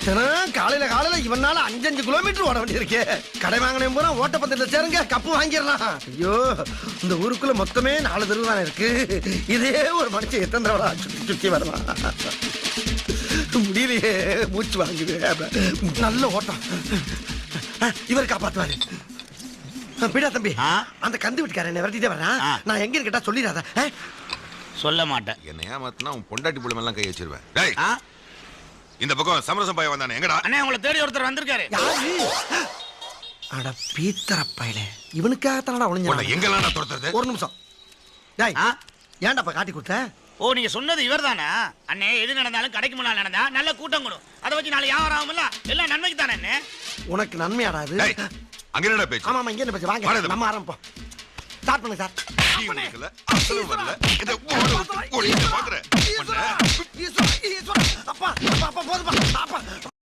காலையில இவனால 5 கிலோமீட்டர் ஓட வேண்டியிருக்கு. கடை வாங்கினேன் பூரா ஓட்டப்பந்தயத்துல சேருங்க, கப்பு வாங்கிடலாம். ஐயோ, இந்த ஊருக்குள்ள மொத்தமே 4 தெரு தானே இருக்கு. இதே ஒரு மனுஷன் எத்தனை தடவை சுத்தி சுத்தி வருவான். முடியலையே, மூச்சு வாங்குது. நல்ல ஓட்டம். இவர் காப்பாத்துவாரு. பிடா தம்பி, அந்த கந்து வீட்டுக்காரன் என்ன விரட்டிட்டே வர்றான். நான் எங்க இருக்கட்டா சொல்லிடாத. சொல்ல மாட்டேன். என்ன ஏமாத்தினா உன் பொண்டாட்டி புள்ள எல்லாம் கை வச்சிருவேன். டேய், இந்த பக்கம் சமரசம் பையன் வந்தானே, எங்கடா? அண்ணே, உங்களை தேடி ஒருத்தர் வந்திருக்காரு. யாரு? அட பீத்தர பையலே, இவனுக்காக தானடா ஒளிஞ்சான். எங்கெல்லாம் நான் துரத்துறது? ஒரு நிமிஷம். டேய், ஏன்டாப்பா காட்டி கொடுத்த? ஓ, நீங்க சொன்னது இவர்தானா? அண்ணே, எது நடந்தாலும் கடைக்கு முன்னால நடந்தா நல்ல கூட்டம் கூடும். அதை வச்சு நாளை வியாபாரம் ஆகும்ல, எல்லாம் நன்மைக்கு தானே அண்ணே. உனக்கு நன்மையாடா இது? அங்க என்னடா பேச்சு? ஆமா, இங்க என்ன பேச்சு? வாங்க நம்ம ஆரம்பிப்போம். ஸ்டார்ட் பண்ணுங்க சார். அப்பா போதுப்பா. அப்பா